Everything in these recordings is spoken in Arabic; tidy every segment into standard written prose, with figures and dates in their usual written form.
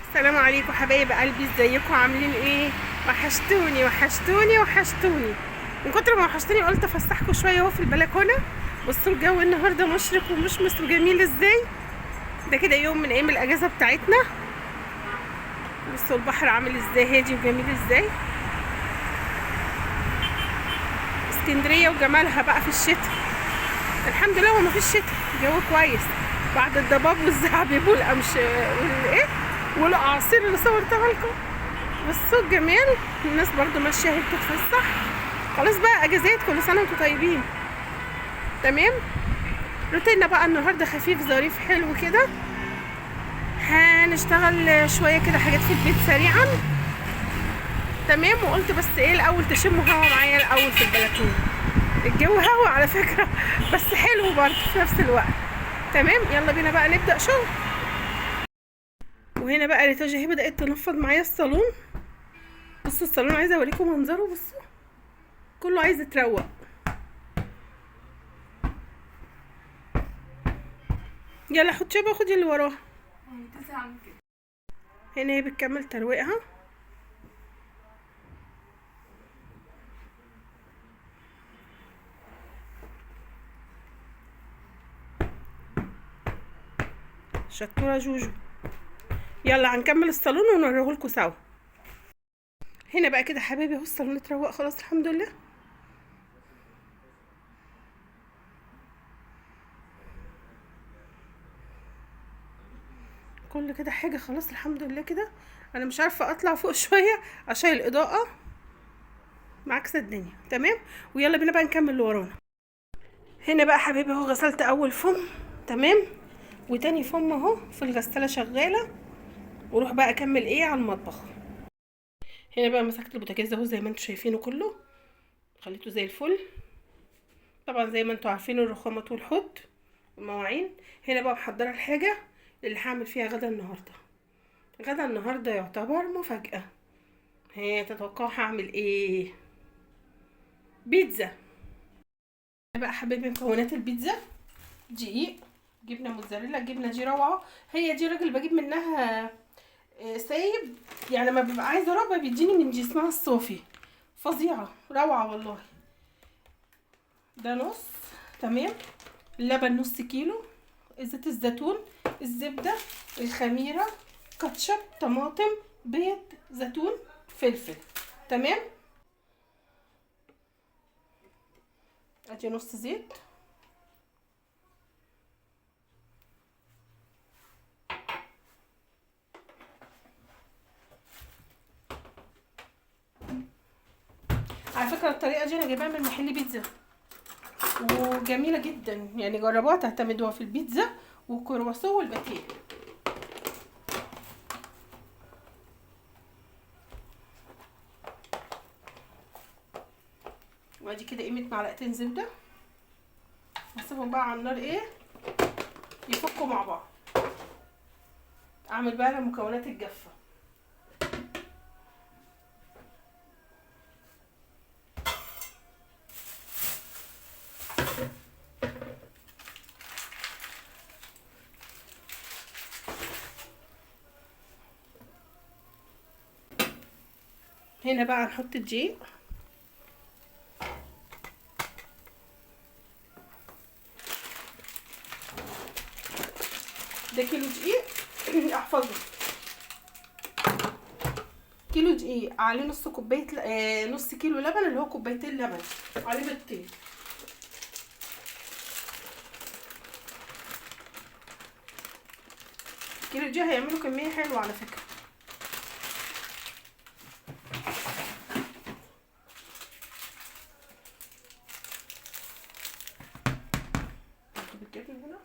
السلام عليكم حبايب قلبي، ازيكم عاملين ايه؟ وحشتوني وحشتوني وحشتوني. من كتر ما وحشتوني قلت افسحكم شويه اهو في البلكونه. بصوا الجو النهارده مشرق ومشمس وجميل ازاي. ده كده يوم من ايام الاجازه بتاعتنا. بصوا البحر عامل ازاي، هادي وجميل ازاي. اسكندريه وجمالها بقى في الشتاء. الحمد لله هو مفيش شتاء، الجو كويس بعد الضباب والزعبيب والايه والاعاصير اللي صورتها لكم. بصوا الجمال، الناس برضو ماشيه اهي بتتفسح. خلاص بقى اجازات، كل سنه وانتم طيبين. تمام. روتيننا بقى النهارده خفيف ظريف حلو كده. هنشتغل شويه كده حاجات في البيت سريعا. تمام. وقلت بس ايه الاول تشموا هوا معايا الاول في البلكونه. الجو هوا على فكره بس حلو برضه في نفس الوقت. تمام. يلا بينا بقى نبدا شغل. وهنا بقى ريتاجا اهي بدات تنفض معايا الصالون. بصوا الصالون، عايزه اوريكم منظره. بصوا كله عايز يتروق. يلا حط شبه، خدي اللي وراها. هنا هي بتكمل ترويقها. شطوره جوجو. يلا هنكمل الصالون ونوريهولكوا سوا. هنا بقى كده حبايبي اهو الصالون اتروق خلاص الحمد لله. كل كده حاجه خلاص الحمد لله كده. انا مش عارفه اطلع فوق شويه عشان الاضاءه معاكسه الدنيا. تمام. ويلا بينا بقى نكمل اللي ورانا. هنا بقى حبايبي اهو غسلت اول فم. تمام. وتاني فم اهو في الغساله شغاله. واروح بقى اكمل ايه على المطبخ. هنا بقى مسكت البوتاجاز اهو زي ما انتم شايفينه كله. خليته زي الفل. طبعا زي ما انتم عارفين الرخامات والحوض والمواعين. هنا بقى محضره الحاجه اللي هعمل فيها غدا النهارده. غدا النهارده يعتبر مفاجاه. هي تتوقعوا هعمل ايه؟ بيتزا. بقى حبايبي مكونات البيتزا: دقيق، جبنه موتزاريلا. الجبنه دي روعه، هي دي راجل بجيب منها سايب. يعني لما ببقى عايزه ربع بيديني من دي، اسمها الصوفي. فظيعه روعه والله. ده نص. تمام. اللبن نص كيلو. زيت الزيتون، الزبده، الخميره، كاتشب، طماطم، بيض، زيتون، فلفل. تمام. ادي نص زيت. على فكره الطريقه دي انا جايباها من محل بيتزا وجميله جدا، يعني جربوها تعتمدوها في البيتزا والكرواسون والباتيه. وادي كده قيمه معلقتين زبده. هسيبهم بقى على النار ايه يفكوا مع بعض. اعمل بقى مكونات الجافه. هنا بقى هنحط الدقيق. ده كيلو دقيق احفظه. كيلو دقيق عليه نص كوبايه نص كيلو لبن اللي هو كوبايتين لبن عليه بيضتين. الكيلو دي هيعملوا كميه حلوه على فكره. بالجبن هنا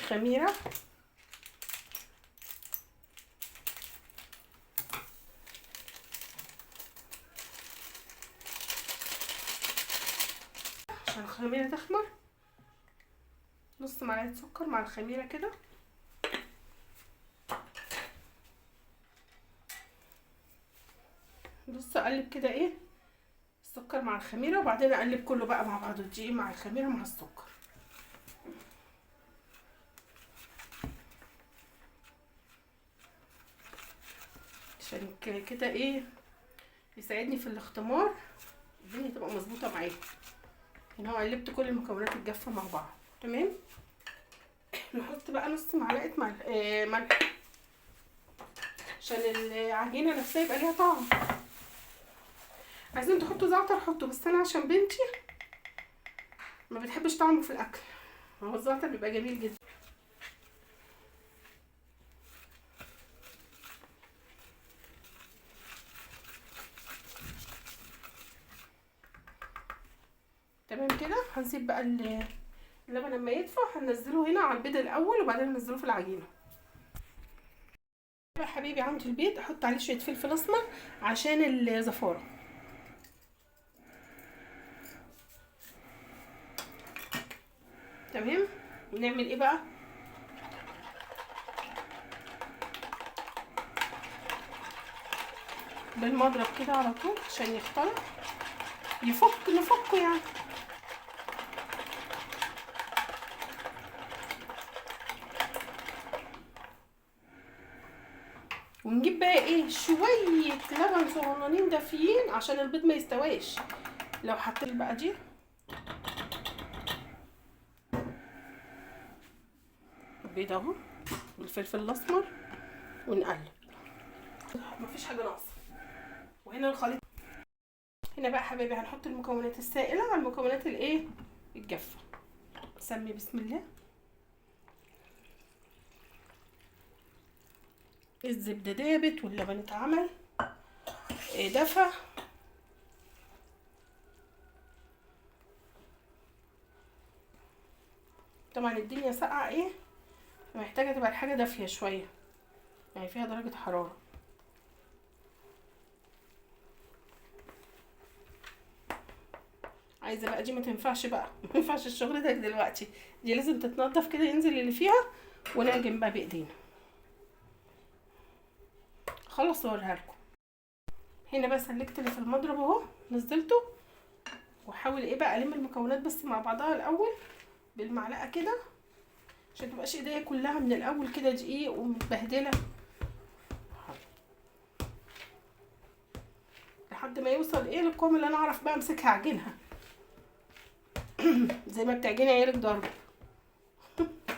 خميره. عشان الخميره تخمر. نص معلقه سكر مع الخميره كده. بص اقلب كده ايه السكر مع الخميره، وبعدين اقلب كله بقى مع بعضه، الدقيق مع الخميره مع السكر. عشان كده ايه يساعدني في الاختمار، الدنيا تبقى مظبوطه معايا. هنا هو قلبت كل المكونات الجافه مع بعض. تمام. نحط بقى نص معلقه ملح عشان العجينه نفسها يبقى ليها طعم. عايزين تحطوا زعتر حطوا، بس انا عشان بنتي ما بتحبش طعمه في الاكل، هو الزعتر بيبقى جميل جدا. تمام كده. هنسيب بقى اللبن لما يدفع هننزله هنا على البيض الاول وبعدين ننزله في العجينه. بقى حبيبي عندي البيض احط عليه شويه فلفل اسمر عشان الزفاره. تمام. ونعمل ايه بقى؟ بالمضرب كده على طول عشان يختلط، نفكه يعني. ونجيب بقى ايه شويه لبن صغننين دافيين عشان البيض ما يستواش. لو حطيت بقى دي البيض اهو والفلفل الاسمر ونقلب، مفيش حاجه ناقصه. وهنا الخليط. هنا بقى حبايبي هنحط المكونات السائله على المكونات الايه الجافه. نسمي بسم الله. الزبده دابت واللبن اتعمل دفى. طبعا الدنيا ساقعه ايه، محتاجه تبقى الحاجه دافيه شويه، يعني فيها درجه حراره. عايزه بقى دي ما تنفعش بقى ما ينفعش الشغل ده دلوقتي، دي لازم تتنضف كده ينزل اللي فيها ونعجن بقى بايدينا. خلص اوريها لكم. هنا بقى سلكت اللي في المضرب اهو نزلته، واحاول ايه بقى الم المكونات بس مع بعضها الاول بالمعلقه كده عشان متبقاش ايديا كلها من الاول كده دقيق ومتبهدله، لحد ما يوصل ايه للقوام اللي انا اعرف بقى امسكها اعجنها زي ما بتعجني عيالك ضرب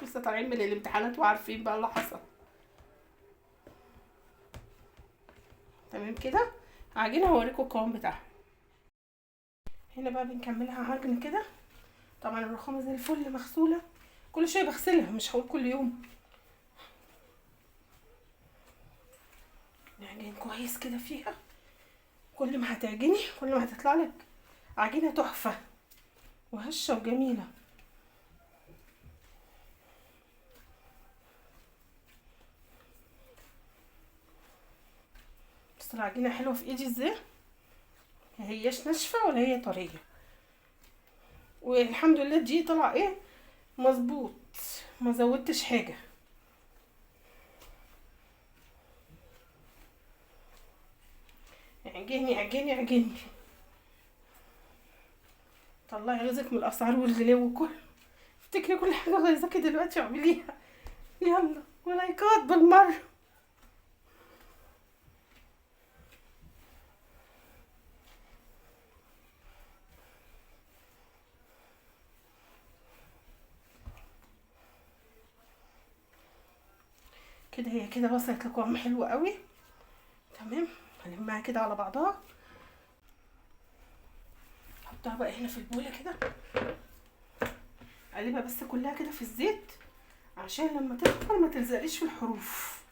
لسه طالعين من الامتحانات وعارفين بقى اللي حصل. تمام كده. هعجنها واوريكم القوام بتاعها. هنا بقى بنكملها عجن كده. طبعا الرخامه زي الفل مغسوله، كل شويه بغسلها مش هقول كل يوم. نعجن كويس كده فيها، كل ما هتعجني كل ما هتطلع لك عجينه تحفه وهشه وجميله. بس العجينه حلوه في ايدي ازاي، هياش ناشفه ولا هي طريه، والحمد لله دي طلع ايه مظبوط، ما زودتش حاجه. اعجني اعجني اعجني، طلعي رزقك من الاسعار والغلو وكل، افتكري كل حاجه غيظاكي دلوقتي اعمليها. يلا ولايكات بالمره. كده هي كده وصلت لقوام حلو قوي. تمام. هلمها كده على بعضها، احطها بقى هنا في البوله كده، اقلبها بس كلها كده في الزيت عشان لما تخمر ما تلزقليش في الحروف،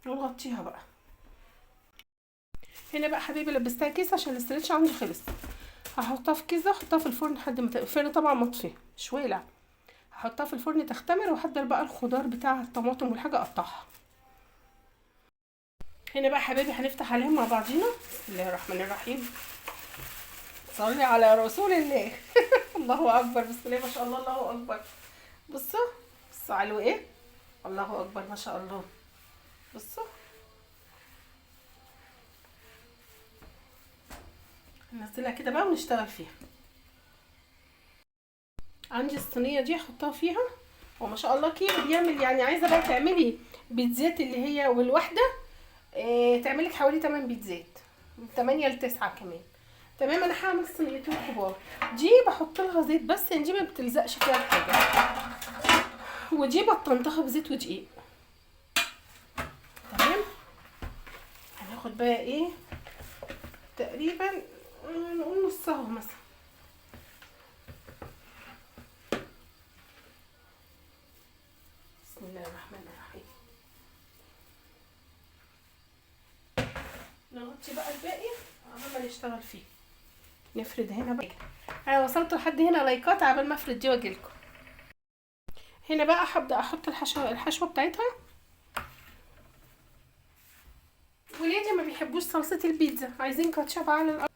ونغطيها بقى. هنا بقى حبيبي لبستها كيس عشان الاسترتش عندي خلص. هحطها في كيس، احطها في الفرن لحد ما الفرن طبعا مطفي مش ولع. هحطها في الفرن تختمر، واحضر بقى الخضار بتاع الطماطم والحاجه اقطعها. هنا بقى حبيبي هنفتح عليهم مع بعضينا. بسم الله الرحمن الرحيم، صلي على رسول الله الله اكبر، بسم الله ما شاء الله، الله اكبر. بصوا بصوا على ايه، الله اكبر ما شاء الله. بصوا هنزلها كده بقى ونشتغل فيها. عندي الصينيه دي احطها فيها هو ما شاء الله كيلو بيعمل. يعني عايزه بقى تعملي بيتزات اللي هي والواحده تعملك حوالي 8 بيتزات، من 8 ل 9 كمان. تمام. انا هعمل صينيتين كبار. دي بحط لها زيت بس، يعني دي ما بتلزقش فيها الحاجه، ودي بطنتها بزيت ودقيق. تمام. هناخد بقى ايه تقريبا نقول نصها مثلا. بسم الله الرحمن الرحيم. نغطي بقى الباقي قبل ما نشتغل فيه. نفرد هنا بقى. انا وصلت لحد هنا لايكات عبال ما افرد دي واجيلكم. هنا بقى هبدا احط الحشوه بتاعتها. ولادي ما بيحبوش صلصه البيتزا، عايزين كاتشب على الارض.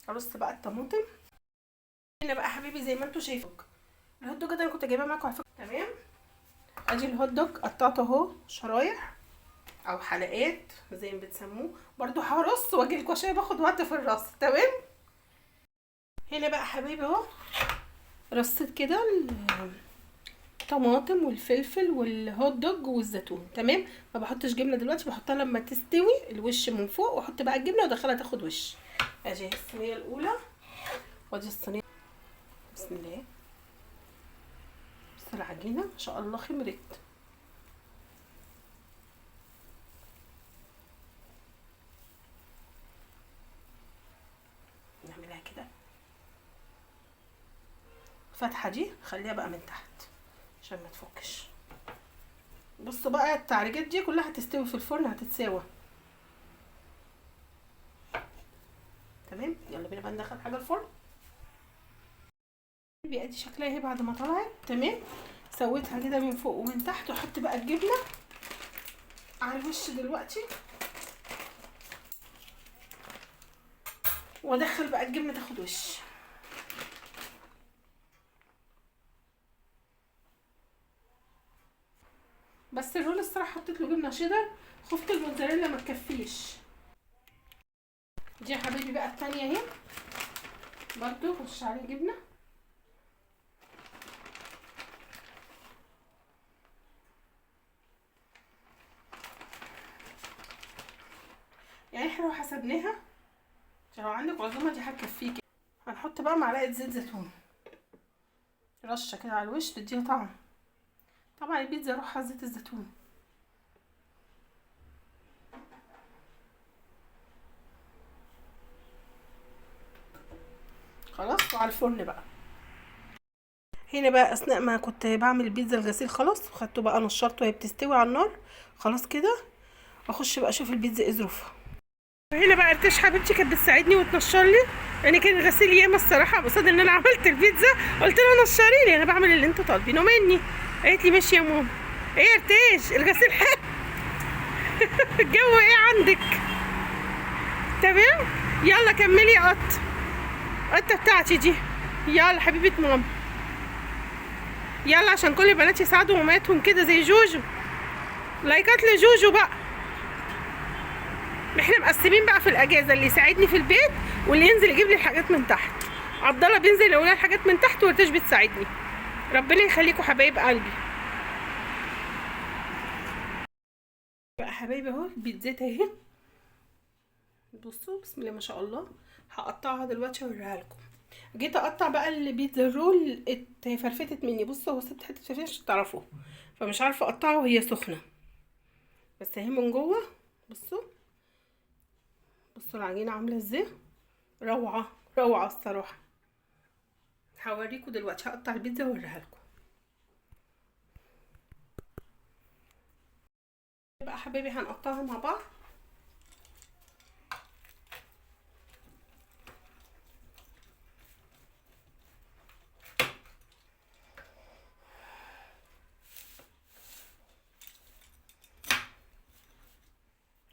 ارص بقى الطماطم. هنا بقى حبيبي زي ما انتوا شايفين الهوت دوج ده انا كنت جايباه معاكم على فكره. تمام. ادي الهوت دوج قطعته اهو شرايح او حلقات زي ما بتسموه. برضو هرص واجيلكوا عشان باخد وقت في الرص. تمام. هنا بقى حبايبي اهو رصيت كده الطماطم والفلفل والهوت دوج والزيتون. تمام. ما بحطش جبنه دلوقتي، بحطها لما تستوي الوش من فوق، واحط بقى الجبنه وادخلها تاخد وش. اجي الصينيه الاولى وادي الصينيه. بسم الله. بس العجينه ما شاء الله خمرت. نعملها كده الفتحه دي، خليها بقى من تحت عشان ما تفكش. بصوا بقى التعريجات دي كلها هتستوي في الفرن، هتتساوى. تمام. يلا بينا بقى ندخل حاجه الفرن. ادي شكلها اهي بعد ما طلعت. تمام. سويتها كده من فوق ومن تحت، واحط بقى الجبنه على الوش دلوقتي، وادخل بقى الجبنه تاخد وش. بس الرول الصراحه حطيت له جبنه شيدر، خفت الموتزاريلا ما تكفيش. دي يا حبيبي بقى التانية اهي، برضو خش عليه جبنه. يعني احنا لو حسبناها عشان لو عندك عزومه دي هتكفيكي. هنحط بقى معلقه زيت زيتون رشه كده على الوش تديها طعم. طبعا البيتزا روحها زيت الزيتون. خلاص. وعلى الفرن بقى. هنا بقى اثناء ما كنت بعمل البيتزا الغسيل خلاص، وخدته بقى نشرته وهي بتستوي على النار خلاص كده. اخش بقى اشوف البيتزا ايه ظروفها. هنا بقى ارتاش حبيبتي كانت بتساعدني وتنشر لي. يعني كان الغسيل ياما الصراحه، قصاد ان انا عملت البيتزا قلت لها نشري لي، انا بعمل اللي انتوا طالبينه مني. قالت لي ماشي يا ماما. ايه يا ارتاش الغسيل حلو. الجو ايه عندك؟ تمام. يلا كملي قطه بتاعتي دي. يلا حبيبه ماما، يلا عشان كل البنات يساعدوا ماماتهم كده زي جوجو. لايكات لجوجو بقى. احنا مقسمين بقى في الاجازه، اللي يساعدني في البيت واللي ينزل يجيب لي الحاجات من تحت. عبد الله بينزل يقول لي الحاجات من تحت، وارتاش بتساعدني. ربنا يخليكم حبايب قلبي. بقى حبايبي اهو البيتزات اهي. بصوا بسم الله ما شاء الله. هقطعها دلوقتي واوريها لكم. جيت اقطع بقى البيتزا الرول اتفرفتت مني. بصوا هو سبت حته فرفشه عشان تعرفوا، فمش عارفه اقطعها وهي سخنه. بس اهي من جوه. بصوا بصوا العجينه عامله ازاي. روعه روعه الصراحه. هوريكم دلوقتي هقطع البيتزا واوريها لكم. بقى حبايبي هنقطعها مع بعض.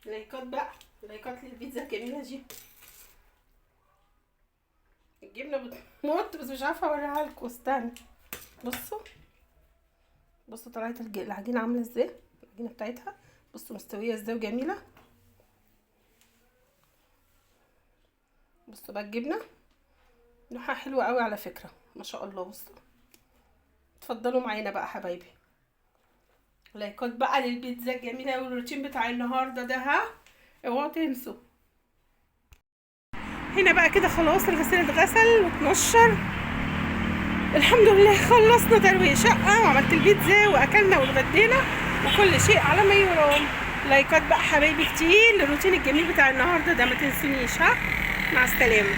لايكات بقى، لايكات للبيتزا الجميله دي. الجبنه بتموت بس مش عارفه اوريها لكم. استنى. بصوا بصوا طلعت العجينه عامله ازاي. العجينه بتاعتها بصوا مستويه ازاي وجميله. بصوا بقى الجبنه نوعها حلو قوي على فكره، ما شاء الله. بصوا اتفضلوا معانا بقى حبايبي. لايكات بقى للبيتزا الجميله والروتين بتاع النهارده ده، ها اوعوا تنسوا. هنا بقى كده خلاص الغسيل اتغسل واتنشر، الحمد لله خلصنا ترويق شقه وعملت البيتزا واكلنا واتغدينا وكل شيء على ما يرام. لايكات بقى حبايبي كتير للروتين الجميل بتاع النهارده ده، ما تنسونيش. ها مع السلامه.